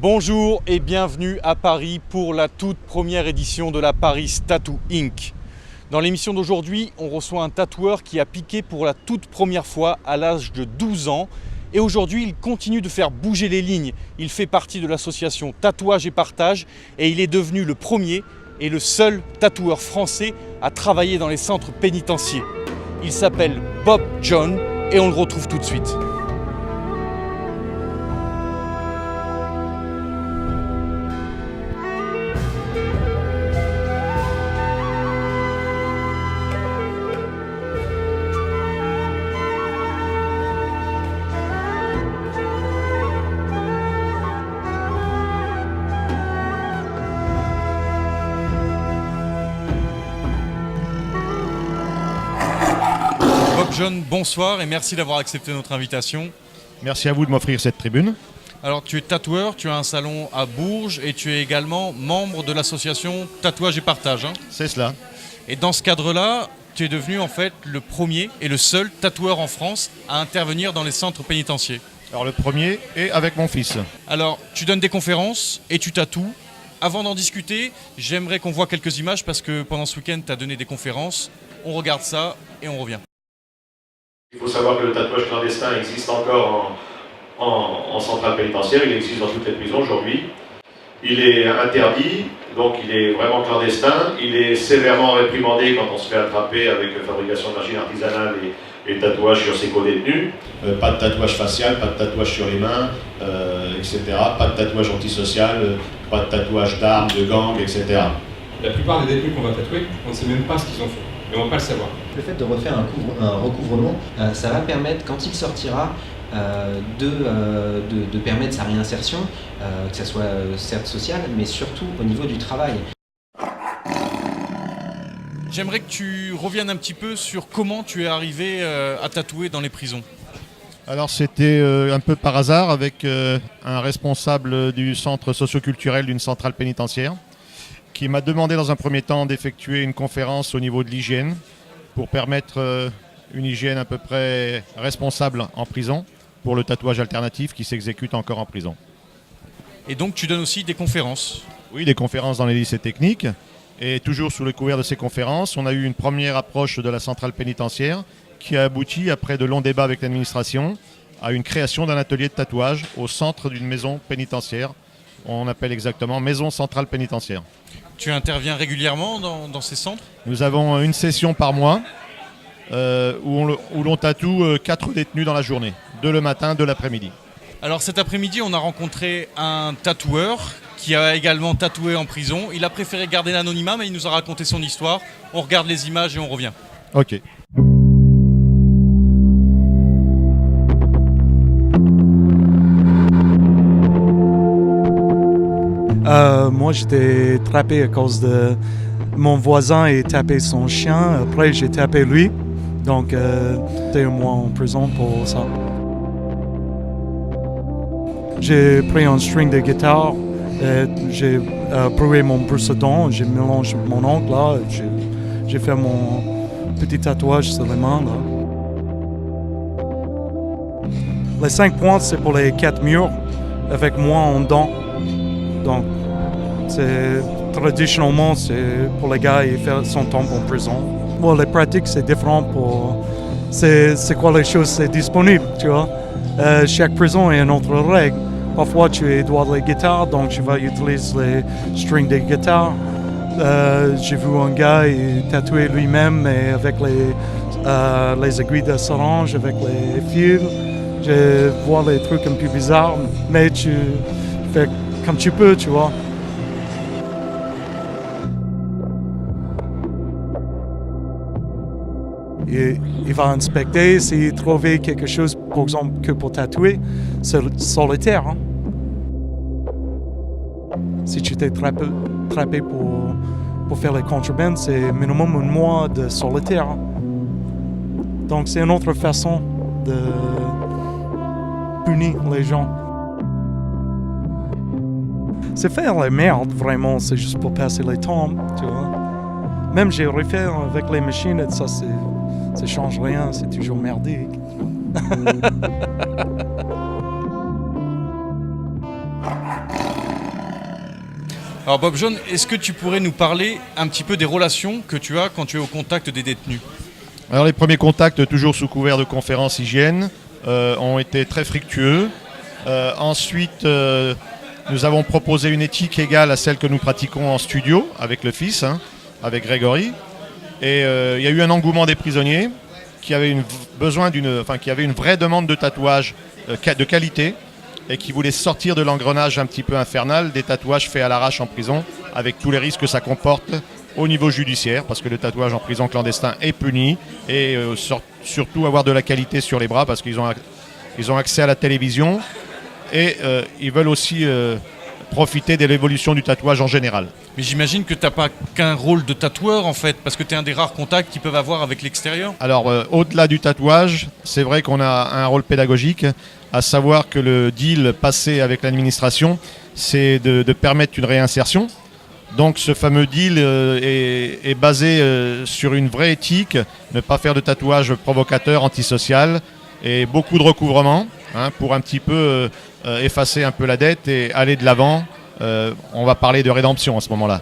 Bonjour et bienvenue à Paris pour la toute première édition de la Paris Tattoo Inc. Dans l'émission d'aujourd'hui, on reçoit un tatoueur qui a piqué pour la toute première fois à l'âge de 12 ans. Et aujourd'hui, il continue de faire bouger les lignes. Il fait partie de l'association Tatouage et Partage et il est devenu le premier et le seul tatoueur français à travailler dans les centres pénitentiaires. Il s'appelle Bob John et on le retrouve tout de suite. Bob John, bonsoir et merci d'avoir accepté notre invitation. Merci à vous de m'offrir cette tribune. Alors tu es tatoueur, tu as un salon à Bourges et tu es également membre de l'association Tatouage et Partage. C'est cela. Et dans ce cadre-là, tu es devenu en fait le premier et le seul tatoueur en France à intervenir dans les centres pénitentiaires. Alors le premier est avec mon fils. Alors tu donnes des conférences et tu tatoues. Avant d'en discuter, j'aimerais qu'on voit quelques images parce que pendant ce week-end, tu as donné des conférences. On regarde ça et on revient. Il faut savoir que le tatouage clandestin existe encore en centrale pénitentiaire, il existe dans toutes les prisons aujourd'hui. Il est interdit, donc il est vraiment clandestin. Il est sévèrement réprimandé quand on se fait attraper avec la fabrication de machines artisanales et tatouage sur ses co-détenus. Pas de tatouage facial, pas de tatouage sur les mains, etc. Pas de tatouage antisocial, pas de tatouage d'armes, de gangs, etc. La plupart des détenus qu'on va tatouer, on ne sait même pas ce qu'ils ont fait. Et on ne va pas le savoir. Le fait de refaire un recouvrement, ça va permettre, quand il sortira, de permettre sa réinsertion, que ce soit certes sociale, mais surtout au niveau du travail. J'aimerais que tu reviennes un petit peu sur comment tu es arrivé à tatouer dans les prisons. Alors c'était un peu par hasard avec un responsable du centre socioculturel d'une centrale pénitentiaire qui m'a demandé dans un premier temps d'effectuer une conférence au niveau de l'hygiène pour permettre une hygiène à peu près responsable en prison pour le tatouage alternatif qui s'exécute encore en prison. Et donc tu donnes aussi des conférences. Oui, des conférences dans les lycées techniques. Et toujours sous le couvert de ces conférences, on a eu une première approche de la centrale pénitentiaire qui a abouti, après de longs débats avec l'administration, à une création d'un atelier de tatouage au centre d'une maison pénitentiaire. On appelle exactement maison centrale pénitentiaire. Tu interviens régulièrement dans ces centres ? Nous avons une session par mois où l'on tatoue 4 détenus dans la journée, 2 le matin, 2 l'après-midi. Alors cet après-midi, on a rencontré un tatoueur qui a également tatoué en prison. Il a préféré garder l'anonymat, mais il nous a raconté son histoire. On regarde les images et on revient. Ok. Moi, j'étais trappé à cause de mon voisin et tapé son chien. Après, j'ai tapé lui. Donc, j'étais un mois en prison pour ça. J'ai pris un string de guitare. J'ai brûlé mon brosse à dents. J'ai mélangé mon ongle là. J'ai fait mon petit tatouage sur les mains là. Les 5 points, c'est pour les 4 murs avec moi en dents. Donc, traditionnellement, c'est pour les gars qui font son temps en prison. Bon, les pratiques, c'est différent pour... C'est quoi les choses, c'est disponible, tu vois. Chaque prison a une autre règle. Parfois, tu dois les guitares, donc tu vas utiliser les strings de guitare. J'ai vu un gars il tatouer lui-même, mais avec les aiguilles de seringue, avec les fils. Je vois les trucs un peu bizarres, mais tu fais comme tu peux, tu vois. Et il va inspecter s'il trouve quelque chose, par exemple, que pour tatouer, c'est solitaire. Hein? Si tu t'es trappé pour faire les contrebandes, c'est minimum un mois de solitaire. Hein? Donc c'est une autre façon de punir les gens. C'est faire la merde, vraiment, c'est juste pour passer le temps, tu vois. Même j'ai refait avec les machines, et ça change rien, c'est toujours merdique. Alors Bob Jaune, est-ce que tu pourrais nous parler un petit peu des relations que tu as quand tu es au contact des détenus? Alors les premiers contacts, toujours sous couvert de conférences hygiène, ont été très fructueux. Ensuite, nous avons proposé une éthique égale à celle que nous pratiquons en studio avec le fils, avec Grégory. Et il y a eu un engouement des prisonniers qui avaient qui avaient une vraie demande de tatouage de qualité et qui voulaient sortir de l'engrenage un petit peu infernal des tatouages faits à l'arrache en prison, avec tous les risques que ça comporte au niveau judiciaire, parce que le tatouage en prison clandestin est puni, et surtout avoir de la qualité sur les bras, parce qu'ils ont accès à la télévision, et ils veulent aussi profiter de l'évolution du tatouage en général. Mais j'imagine que tu n'as pas qu'un rôle de tatoueur en fait, parce que tu es un des rares contacts qu'ils peuvent avoir avec l'extérieur. Alors au-delà du tatouage, c'est vrai qu'on a un rôle pédagogique, à savoir que le deal passé avec l'administration, c'est de permettre une réinsertion. Donc ce fameux deal est basé sur une vraie éthique, ne pas faire de tatouage provocateur, antisocial, et beaucoup de recouvrement pour un petit peu effacer un peu la dette et aller de l'avant. On va parler de rédemption à ce moment-là.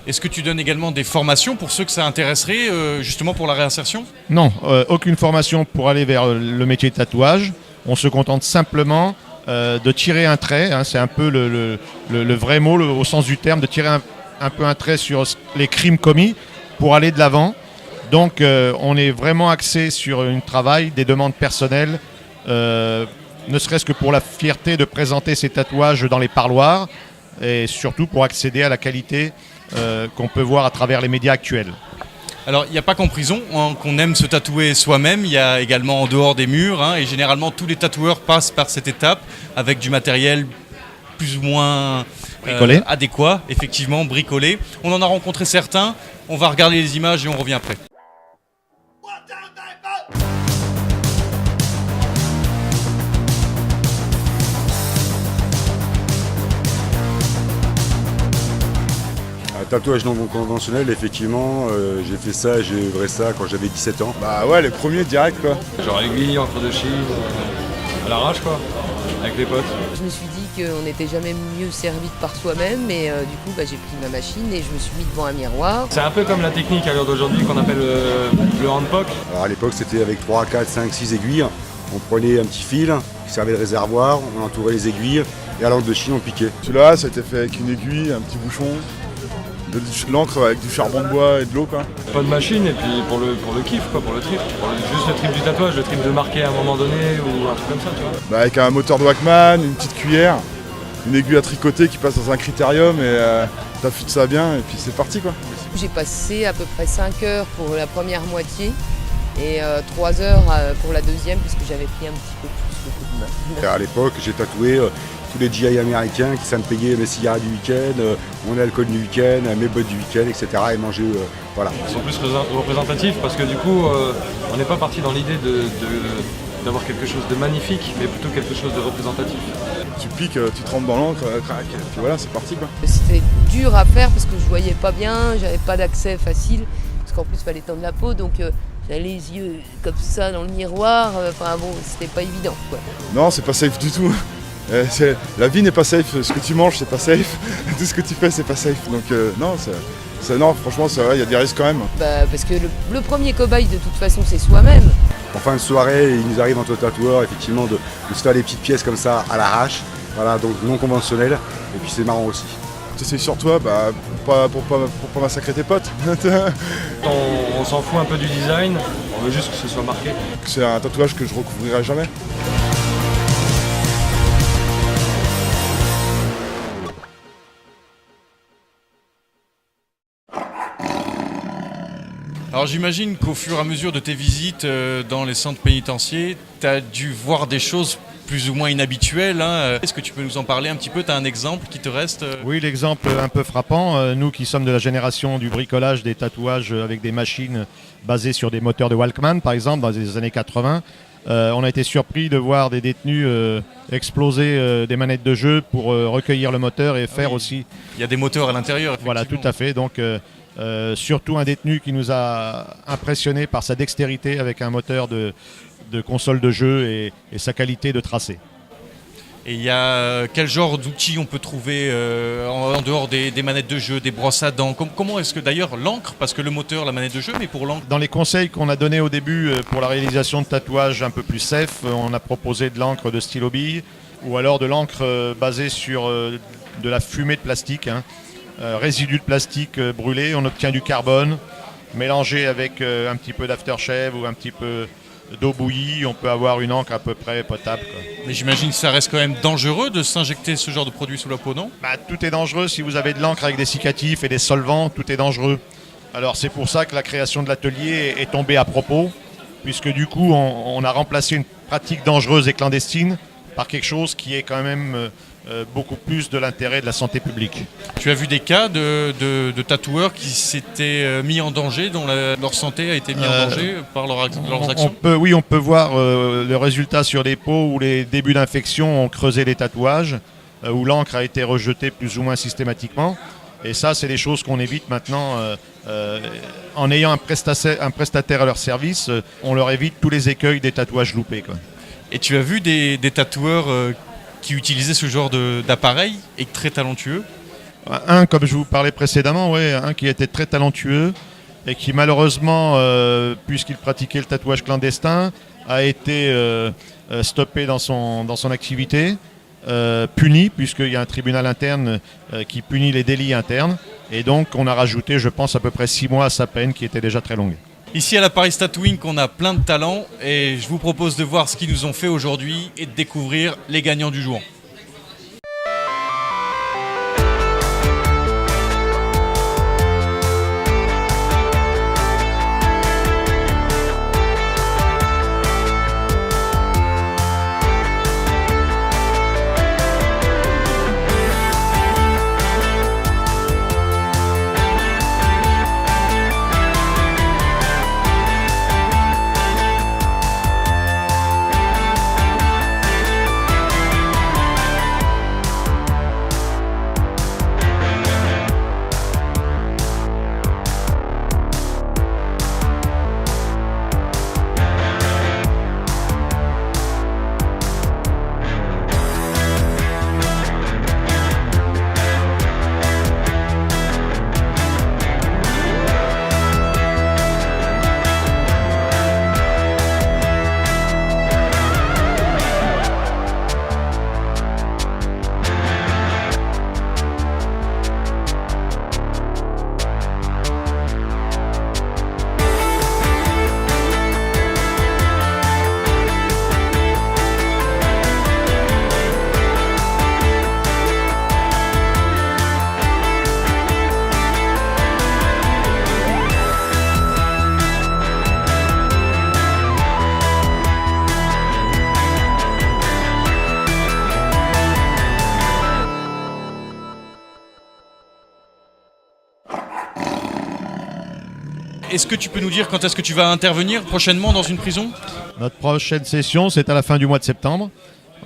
Est-ce que tu donnes également des formations pour ceux que ça intéresserait, justement pour la réinsertion? Non, aucune formation pour aller vers le métier de tatouage. On se contente simplement de tirer un trait, c'est un peu le vrai mot au sens du terme, de tirer un peu un trait sur les crimes commis pour aller de l'avant. Donc on est vraiment axé sur un travail, des demandes personnelles, ne serait-ce que pour la fierté de présenter ces tatouages dans les parloirs et surtout pour accéder à la qualité qu'on peut voir à travers les médias actuels. Alors, il n'y a pas qu'en prison qu'on aime se tatouer soi-même, il y a également en dehors des murs, et généralement tous les tatoueurs passent par cette étape avec du matériel plus ou moins adéquat, effectivement, bricolé. On en a rencontré certains, on va regarder les images et on revient après. Tatouage non conventionnel, effectivement, j'ai fait ça, j'ai œuvré ça quand j'avais 17 ans. Bah ouais, les premiers direct quoi. Genre aiguille, encre de Chine, à l'arrache quoi, avec les potes. Je me suis dit qu'on n'était jamais mieux servi que par soi-même et du coup j'ai pris ma machine et je me suis mis devant un miroir. C'est un peu comme la technique à l'heure d'aujourd'hui qu'on appelle le handpoke. Alors à l'époque c'était avec 3, 4, 5, 6 aiguilles. On prenait un petit fil qui servait de réservoir, on entourait les aiguilles et à l'encre de Chine on piquait. Celui-là ça a été fait avec une aiguille, un petit bouchon. De l'encre avec du charbon de bois et de l'eau quoi. Pas de machine et puis pour le kiff quoi, pour le trip. Juste le trip du tatouage, le trip de marquer à un moment donné ou un truc comme ça tu vois. Bah avec un moteur de Wackman, une petite cuillère, une aiguille à tricoter qui passe dans un critérium et t'affûtes ça bien et puis c'est parti quoi. J'ai passé à peu près 5 heures pour la première moitié et 3 heures pour la deuxième puisque j'avais pris un petit peu plus le coup de main. À l'époque j'ai tatoué tous les GI américains qui savent me payer mes cigarettes du week-end, mon alcool du week-end, mes bottes du week-end, etc. et manger, voilà. Ils sont plus représentatifs parce que du coup on n'est pas parti dans l'idée d'avoir quelque chose de magnifique mais plutôt quelque chose de représentatif. Tu piques, tu trempes dans l'encre, crac, et puis voilà c'est parti quoi. C'était dur à faire parce que je voyais pas bien, j'avais pas d'accès facile parce qu'en plus il fallait tendre la peau donc j'avais les yeux comme ça dans le miroir, c'était pas évident quoi. Non c'est pas safe du tout. La vie n'est pas safe, ce que tu manges c'est pas safe, tout ce que tu fais c'est pas safe, donc non franchement il y a des risques quand même. Parce que le premier cobaye de toute façon c'est soi-même. En fin de soirée, il nous arrive entre tatoueurs effectivement de se faire des petites pièces comme ça à l'arrache, voilà donc non conventionnel, et puis c'est marrant aussi. Tu essayes sur toi pour pas massacrer tes potes. On s'en fout un peu du design, on veut juste que ce soit marqué. C'est un tatouage que je recouvrirai jamais. Alors j'imagine qu'au fur et à mesure de tes visites dans les centres pénitentiaires, tu as dû voir des choses plus ou moins inhabituelles. Est-ce que tu peux nous en parler un petit peu? Tu as un exemple qui te reste? Oui, l'exemple un peu frappant, nous qui sommes de la génération du bricolage, des tatouages avec des machines basées sur des moteurs de Walkman par exemple dans les années 80, on a été surpris de voir des détenus exploser des manettes de jeu pour recueillir le moteur et faire aussi... Il y a des moteurs à l'intérieur. Voilà, tout à fait. Donc, surtout un détenu qui nous a impressionné par sa dextérité avec un moteur de console de jeu et sa qualité de tracé. Et il y a quel genre d'outils on peut trouver en dehors des manettes de jeu, des brosses à dents? Comment est-ce que d'ailleurs l'encre, parce que le moteur, la manette de jeu, mais pour l'encre? Dans les conseils qu'on a donnés au début pour la réalisation de tatouages un peu plus safe, on a proposé de l'encre de stylo bille ou alors de l'encre basée sur de la fumée de plastique, résidus de plastique brûlés. On obtient du carbone mélangé avec un petit peu d'aftershave ou un petit peu d'eau bouillie, on peut avoir une encre à peu près potable, quoi. Mais j'imagine que ça reste quand même dangereux de s'injecter ce genre de produit sous la peau, non? Tout est dangereux. Si vous avez de l'encre avec des cicatifs et des solvants, tout est dangereux. Alors c'est pour ça que la création de l'atelier est tombée à propos, puisque du coup on a remplacé une pratique dangereuse et clandestine par quelque chose qui est quand même beaucoup plus de l'intérêt de la santé publique. Tu as vu des cas de tatoueurs qui s'étaient mis en danger, dont leur santé a été mise en danger par leurs actions? On peut voir le résultat sur les peaux où les débuts d'infection ont creusé les tatouages, où l'encre a été rejetée plus ou moins systématiquement. Et ça, c'est des choses qu'on évite maintenant. En ayant un prestataire à leur service, on leur évite tous les écueils des tatouages loupés, quoi. Et tu as vu des tatoueurs qui utilisaient ce genre d'appareil et très talentueux? Un, comme je vous parlais précédemment, un qui était très talentueux et qui malheureusement, puisqu'il pratiquait le tatouage clandestin, a été stoppé dans son activité, puni, puisqu'il y a un tribunal interne qui punit les délits internes. Et donc on a rajouté, je pense, à peu près 6 mois à sa peine qui était déjà très longue. Ici à la Paris Tattoo Inc, on a plein de talents et je vous propose de voir ce qu'ils nous ont fait aujourd'hui et de découvrir les gagnants du jour. Est-ce que tu peux nous dire quand est-ce que tu vas intervenir prochainement dans une prison? Notre prochaine session, c'est à la fin du mois de septembre.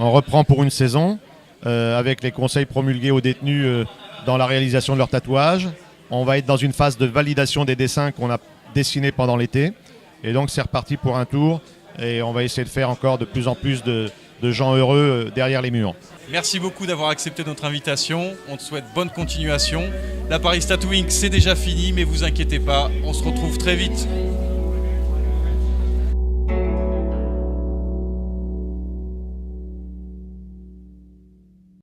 On reprend pour une saison avec les conseils promulgués aux détenus dans la réalisation de leur tatouage. On va être dans une phase de validation des dessins qu'on a dessinés pendant l'été. Et donc c'est reparti pour un tour et on va essayer de faire encore de plus en plus de gens heureux derrière les murs. Merci beaucoup d'avoir accepté notre invitation. On te souhaite bonne continuation. La Paris Tattoo Inc, c'est déjà fini, mais vous inquiétez pas, on se retrouve très vite.